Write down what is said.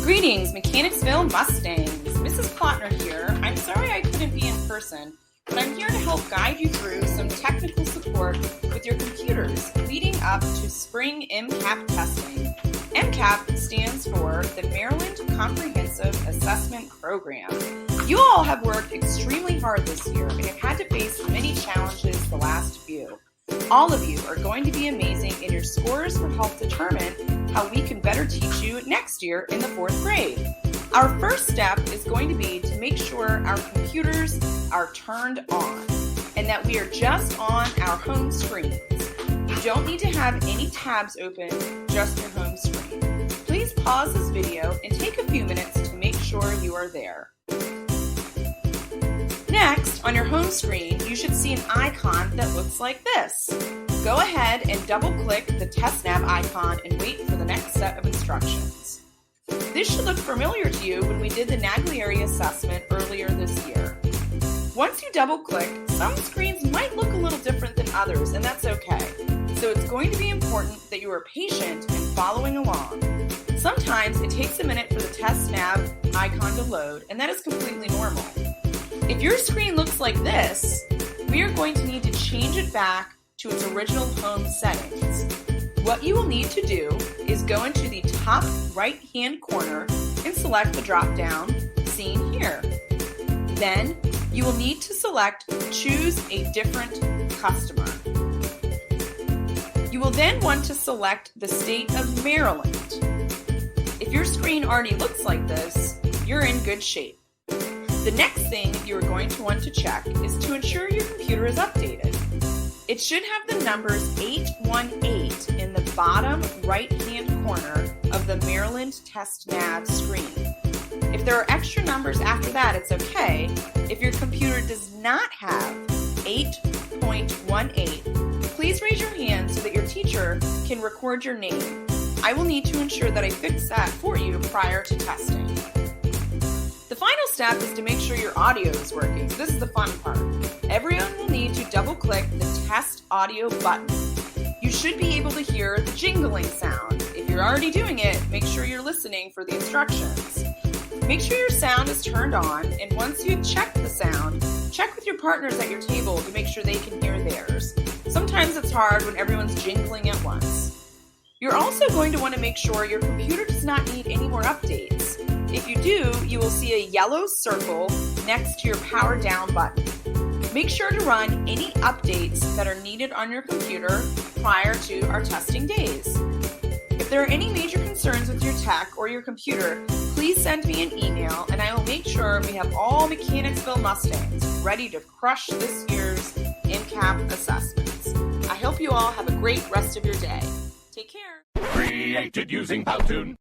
Greetings, Mechanicsville Mustangs. Mrs. Plotner here. I'm sorry I couldn't be in person, but I'm here to help guide you through some technical support with your computers leading up to spring Mcap testing. Mcap stands for the Maryland Comprehensive Assessment Program. You all have worked extremely hard this year and have had to face many challenges the last few. All of you are going to be amazing, and your scores will help determine how we can better teach you next year in the 4th grade. Our first step is going to be to make sure our computers are turned on and that we are just on our home screens. You don't need to have any tabs open, just your home screen. Please pause this video and take a few minutes to make sure you are there. Next, on your home screen, you should see an icon that looks like this. Go ahead and double-click the test nav icon and wait for the next set of instructions. This should look familiar to you when we did the Naglieri assessment earlier this year. Once you double-click, some screens might look a little different than others, and that's okay. So it's going to be important that you are patient and following along. Sometimes it takes a minute for the test nav icon to load, and that is completely normal. If your screen looks like this, we are going to need to change it back to its original home settings. What you will need to do is go into the top right-hand corner and select the drop-down seen here. Then you will need to select Choose a Different Customer. You will then want to select the state of Maryland. If your screen already looks like this, you're in good shape. The next thing you are going to want to check is to ensure your computer is updated. It should have the numbers 818 in the bottom right-hand corner of the Maryland Test Nav screen. If there are extra numbers after that, it's okay. If your computer does not have 8.18, please raise your hand so that your teacher can record your name. I will need to ensure that I fix that for you prior to testing. The final step is to make sure your audio is working. This is the fun part. Everyone will need to double-click the Test Audio button. You should be able to hear the jingling sound. If you're already doing it, make sure you're listening for the instructions. Make sure your sound is turned on, and once you've checked the sound, check with your partners at your table to make sure they can hear theirs. Sometimes it's hard when everyone's jingling at once. You're also going to want to make sure your computer does not need any more updates. If you do, you will see a yellow circle next to your power down button. Make sure to run any updates that are needed on your computer prior to our testing days. If there are any major concerns with your tech or your computer, please send me an email and I will make sure we have all Mechanicsville Mustangs ready to crush this year's Mcap assessments. I hope you all have a great rest of your day. Take care. Created using Powtoon.